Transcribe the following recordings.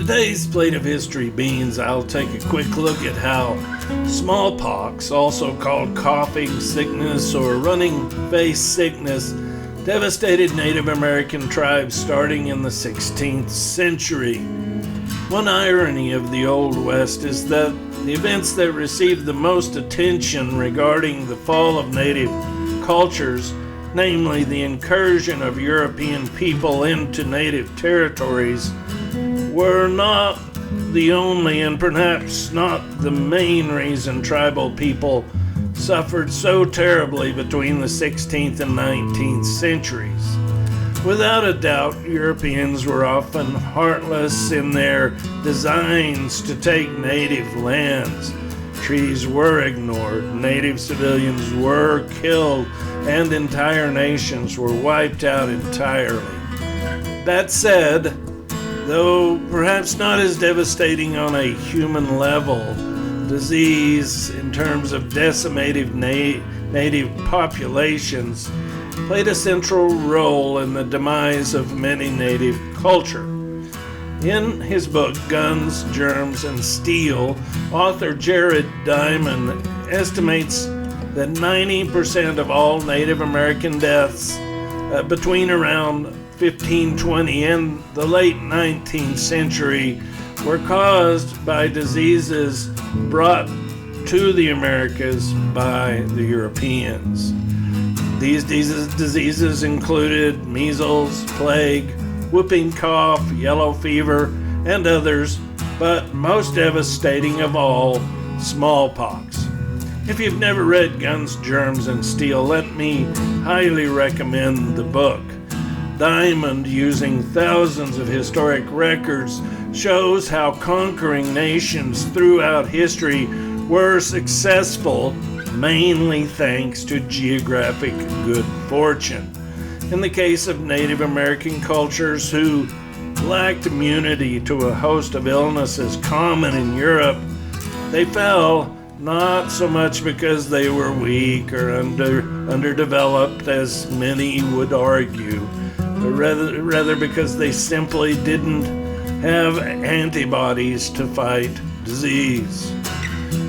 today's plate of history beans, I'll take a quick look at how smallpox, also called coughing sickness or running face sickness, devastated Native American tribes starting in the 16th century. One irony of the Old West is that the events that received the most attention regarding the fall of Native cultures, namely the incursion of European people into Native territories, were not the only and perhaps not the main reason tribal people suffered so terribly between the 16th and 19th centuries. Without a doubt, Europeans were often heartless in their designs to take native lands. Treaties were ignored, native civilians were killed, and entire nations were wiped out entirely. That said, though perhaps not as devastating on a human level, disease in terms of decimated native populations played a central role in the demise of many native culture. In his book, Guns, Germs, and Steel, author Jared Diamond estimates that 90% of all Native American deaths between around 1520 and the late 19th century were caused by diseases brought to the Americas by the Europeans. These diseases included measles, plague, whooping cough, yellow fever, and others, but most devastating of all, smallpox. If you've never read Guns, Germs, and Steel, let me highly recommend the book. Diamond, using thousands of historic records, shows how conquering nations throughout history were successful mainly thanks to geographic good fortune. In the case of Native American cultures who lacked immunity to a host of illnesses common in Europe, they fell not so much because they were weak or underdeveloped, as many would argue, but rather because they simply didn't have antibodies to fight disease.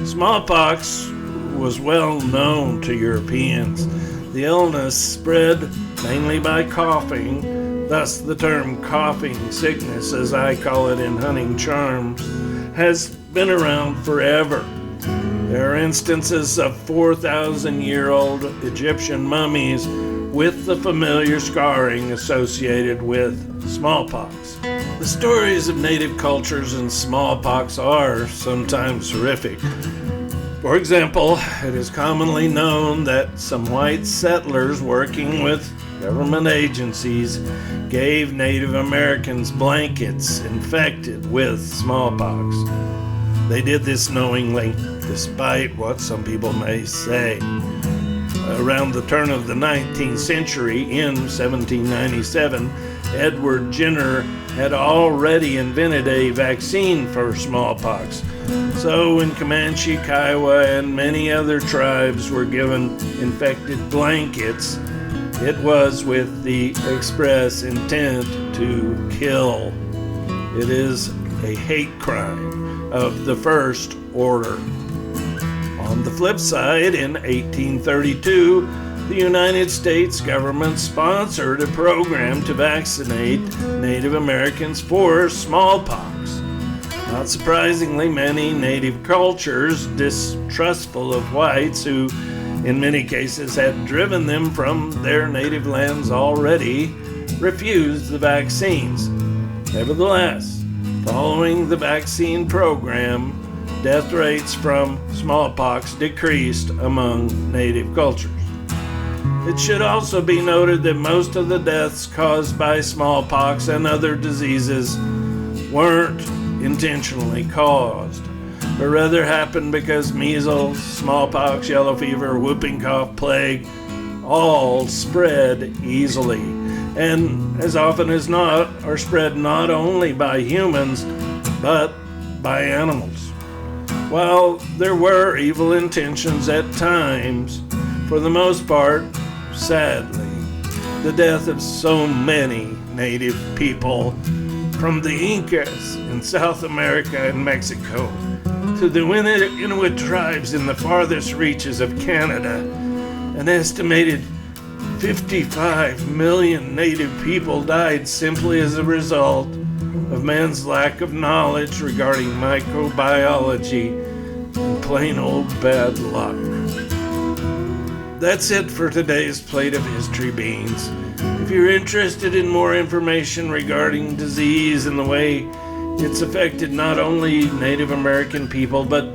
Smallpox was well known to Europeans. The illness spread mainly by coughing, thus the term coughing sickness, as I call it in hunting charms, has been around forever. There are instances of 4,000-year-old Egyptian mummies with the familiar scarring associated with smallpox. The stories of native cultures and smallpox are sometimes horrific. For example, it is commonly known that some white settlers working with government agencies gave Native Americans blankets infected with smallpox. They did this knowingly, despite what some people may say. Around the turn of the 19th century, in 1797, Edward Jenner had already invented a vaccine for smallpox. So when Comanche, Kiowa, and many other tribes were given infected blankets, it was with the express intent to kill. It is a hate crime of the first order. On the flip side, in 1832, the United States government sponsored a program to vaccinate Native Americans for smallpox. Not surprisingly, many native cultures, distrustful of whites who in many cases had driven them from their native lands already, refused the vaccines. Nevertheless, following the vaccine program, death rates from smallpox decreased among native cultures. It should also be noted that most of the deaths caused by smallpox and other diseases weren't intentionally caused, but rather happened because measles, smallpox, yellow fever, whooping cough, plague all spread easily, and as often as not are spread not only by humans, but by animals. While there were evil intentions at times, for the most part, sadly, the death of so many native people From the Incas in South America and Mexico to the Inuit tribes in the farthest reaches of Canada, an estimated 55 million native people died simply as a result of man's lack of knowledge regarding microbiology and plain old bad luck. That's it for today's Plate of History Beans. If you're interested in more information regarding disease and the way it's affected not only Native American people, but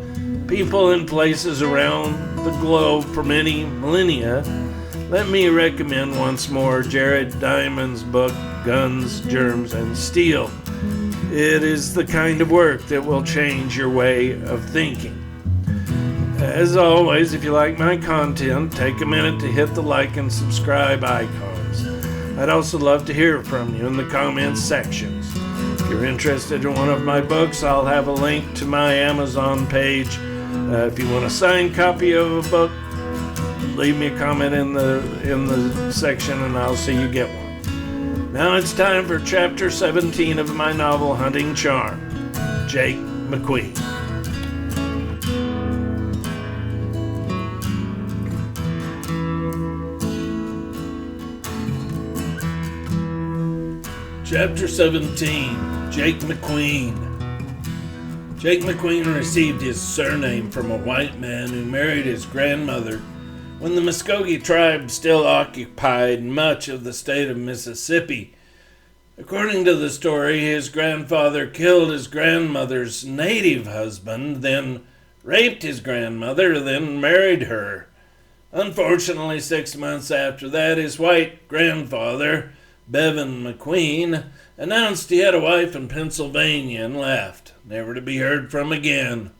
people in places around the globe for many millennia, let me recommend once more Jared Diamond's book, Guns, Germs, and Steel. It is the kind of work that will change your way of thinking. As always, if you like my content, take a minute to hit the like and subscribe icons. I'd also love to hear from you in the comments sections. If you're interested in one of my books, I'll have a link to my Amazon page. If you want a signed copy of a book, leave me a comment in the section and I'll see you get one. Now it's time for Chapter 17 of my novel Hunting Charm, Jake McQueen. Chapter 17, Jake McQueen. Jake McQueen received his surname from a white man who married his grandmother when the Muskogee tribe still occupied much of the state of Mississippi. According to the story, his grandfather killed his grandmother's native husband, then raped his grandmother, then married her. Unfortunately, 6 months after that, his white grandfather, Bevan McQueen, announced he had a wife in Pennsylvania and left, never to be heard from again.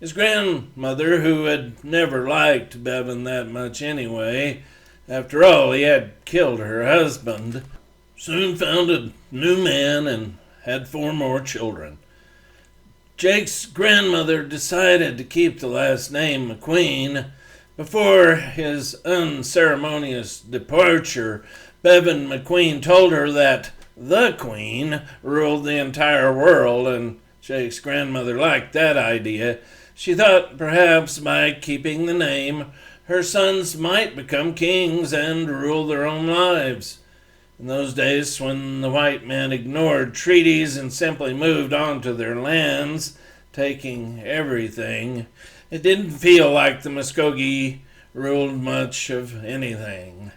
His grandmother, who had never liked Bevan that much anyway, after all, he had killed her husband, soon found a new man and had 4 more children. Jake's grandmother decided to keep the last name McQueen. Before his unceremonious departure, Bevan McQueen told her that the Queen ruled the entire world, and Jake's grandmother liked that idea. She thought perhaps by keeping the name, her sons might become kings and rule their own lives. In those days, when the white men ignored treaties and simply moved on to their lands, taking everything, it didn't feel like the Muskogee ruled much of anything.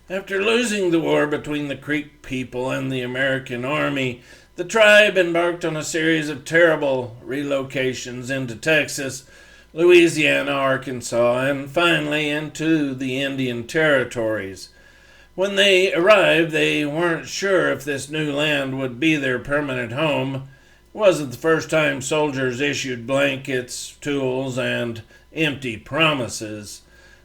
After losing the war between the Creek people and the American army, the tribe embarked on a series of terrible relocations into Texas, Louisiana, Arkansas, and finally into the Indian territories. When they arrived, they weren't sure if this new land would be their permanent home. It wasn't the first time soldiers issued blankets, tools, and empty promises.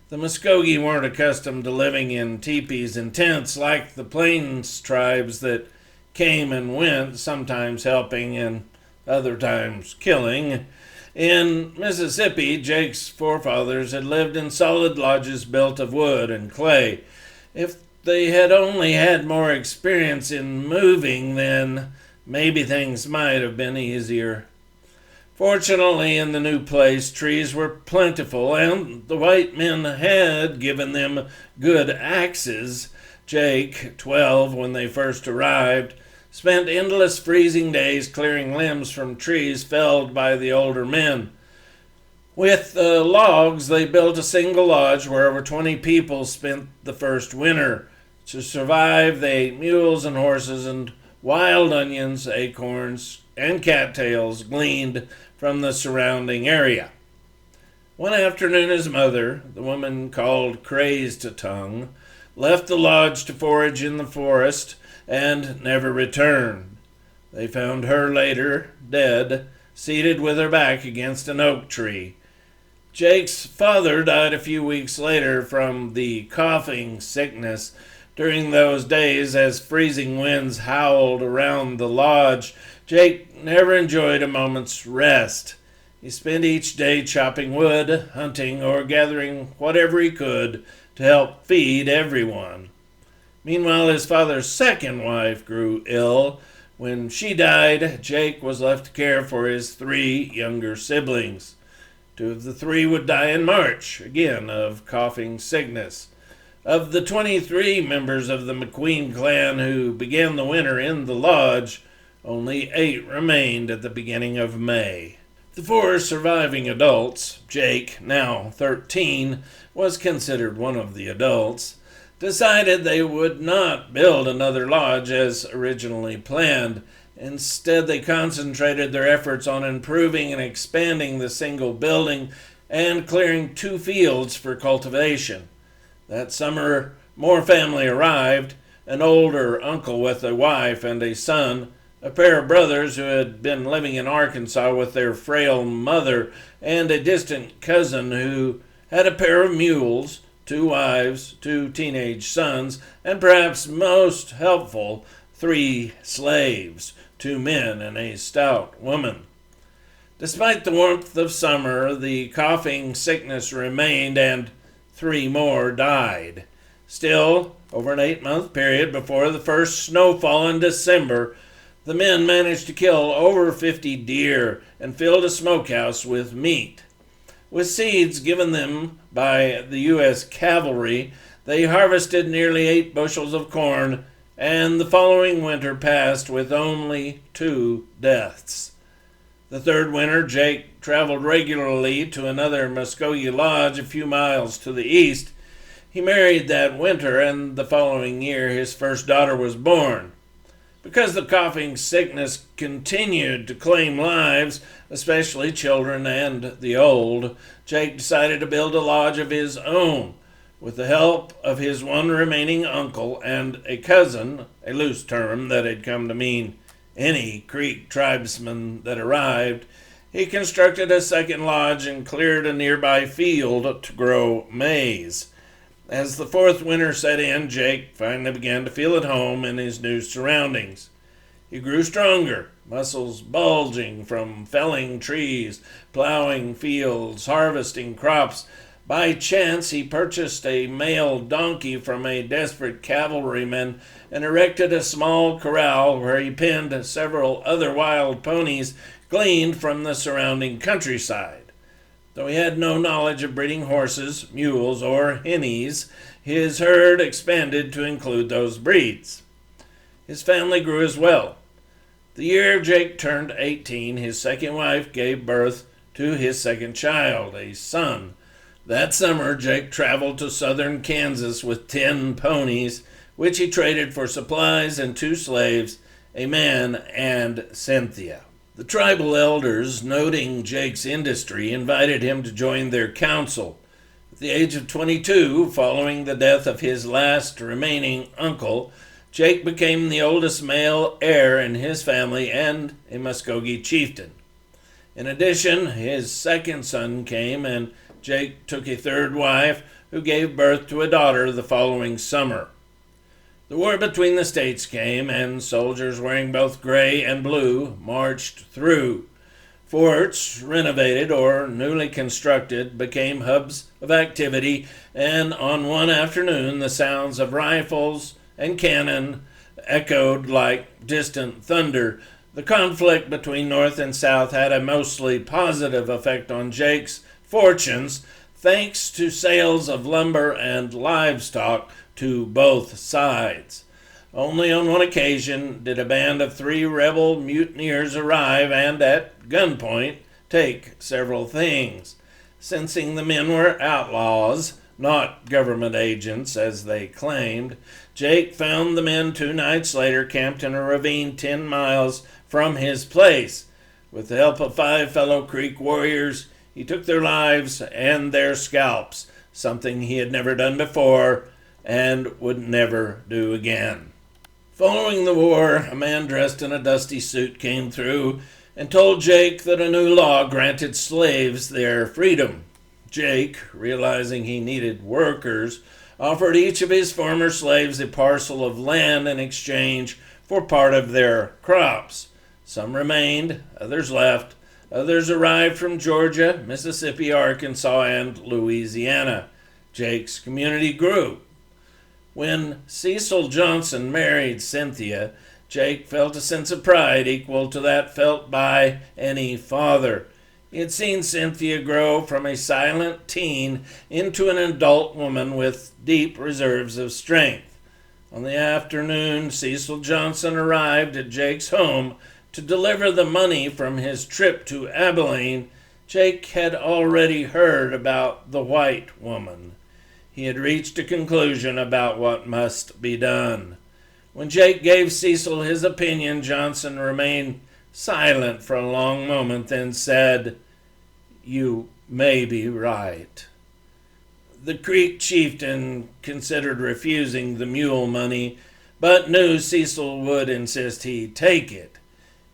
The Muskogee weren't accustomed to living in teepees and tents like the Plains tribes that came and went, sometimes helping and other times killing. In Mississippi, Jake's forefathers had lived in solid lodges built of wood and clay. If they had only had more experience in moving, then maybe things might have been easier. Fortunately, in the new place, trees were plentiful, and the white men had given them good axes. Jake, 12 when they first arrived, spent endless freezing days clearing limbs from trees felled by the older men. With logs, they built a single lodge where over 20 people spent the first winter. To survive, they ate mules and horses and wild onions, acorns, and cattails gleaned from the surrounding area. One afternoon, his mother, the woman called Crazed Tongue, left the lodge to forage in the forest and never returned. They found her later, dead, seated with her back against an oak tree. Jake's father died a few weeks later from the coughing sickness. During those days, as freezing winds howled around the lodge, Jake never enjoyed a moment's rest. He spent each day chopping wood, hunting, or gathering whatever he could to help feed everyone. Meanwhile, his father's second wife grew ill. When she died, Jake was left to care for his 3 younger siblings. 2 of the 3 would die in March, again of coughing sickness. Of the 23 members of the McQueen clan who began the winter in the lodge, only 8 remained at the beginning of May. The 4 surviving adults, Jake, now 13, was considered one of the adults, decided they would not build another lodge as originally planned. Instead, they concentrated their efforts on improving and expanding the single building and clearing 2 fields for cultivation. That summer, more family arrived, an older uncle with a wife and a son, a pair of brothers who had been living in Arkansas with their frail mother, and a distant cousin who had a pair of mules, 2 wives, 2 teenage sons, and perhaps most helpful, 3 slaves, 2 men and a stout woman. Despite the warmth of summer, the coughing sickness remained and 3 more died. Still, over an 8-month period before the first snowfall in December, the men managed to kill over 50 deer and filled a smokehouse with meat. With seeds given them by the U.S. cavalry, they harvested nearly 8 bushels of corn, and the following winter passed with only 2 deaths. The 3rd winter, Jake traveled regularly to another Muskogee lodge a few miles to the east. He married that winter, and the following year his first daughter was born. Because the coughing sickness continued to claim lives, especially children and the old, Jake decided to build a lodge of his own. With the help of his one remaining uncle and a cousin, a loose term that had come to mean any Creek tribesman that arrived, he constructed a second lodge and cleared a nearby field to grow maize. As the 4th winter set in, Jake finally began to feel at home in his new surroundings. He grew stronger, muscles bulging from felling trees, plowing fields, harvesting crops. By chance, he purchased a male donkey from a desperate cavalryman and erected a small corral where he penned several other wild ponies gleaned from the surrounding countryside. Though he had no knowledge of breeding horses, mules, or hinnies, his herd expanded to include those breeds. His family grew as well. The year Jake turned 18, his second wife gave birth to his second child, a son. That summer, Jake traveled to southern Kansas with 10 ponies, which he traded for supplies and 2 slaves, a man and Cynthia. The tribal elders, noting Jake's industry, invited him to join their council. At the age of 22, following the death of his last remaining uncle, Jake became the oldest male heir in his family and a Muskogee chieftain. In addition, his second son came, and Jake took a 3rd wife who gave birth to a daughter the following summer. The war between the states came, and soldiers wearing both gray and blue marched through. Forts, renovated or newly constructed, became hubs of activity, and on one afternoon the sounds of rifles and cannon echoed like distant thunder. The conflict between North and South had a mostly positive effect on Jake's fortunes, thanks to sales of lumber and livestock to both sides. Only on one occasion did a band of 3 rebel mutineers arrive and, at gunpoint, take several things. Sensing the men were outlaws, not government agents as they claimed, Jake found the men 2 nights later camped in a ravine 10 miles from his place. With the help of 5 fellow Creek warriors, he took their lives and their scalps, something he had never done before and would never do again. Following the war, a man dressed in a dusty suit came through and told Jake that a new law granted slaves their freedom. Jake, realizing he needed workers, offered each of his former slaves a parcel of land in exchange for part of their crops. Some remained, others left, others arrived from Georgia, Mississippi, Arkansas, and Louisiana. Jake's community grew. When Cecil Johnson married Cynthia, Jake felt a sense of pride equal to that felt by any father. He had seen Cynthia grow from a silent teen into an adult woman with deep reserves of strength. On the afternoon, Cecil Johnson arrived at Jake's home to deliver the money from his trip to Abilene. Jake had already heard about the white woman. He had reached a conclusion about what must be done. When Jake gave Cecil his opinion, Johnson remained silent for a long moment, then said, "You may be right." The Creek Chieftain considered refusing the mule money, but knew Cecil would insist he take it.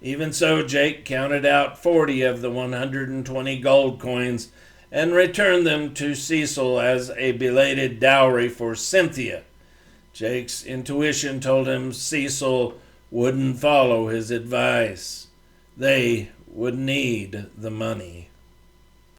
Even so, Jake counted out 40 of the 120 gold coins and returned them to Cecil as a belated dowry for Cynthia. Jake's intuition told him Cecil wouldn't follow his advice. They would need the money.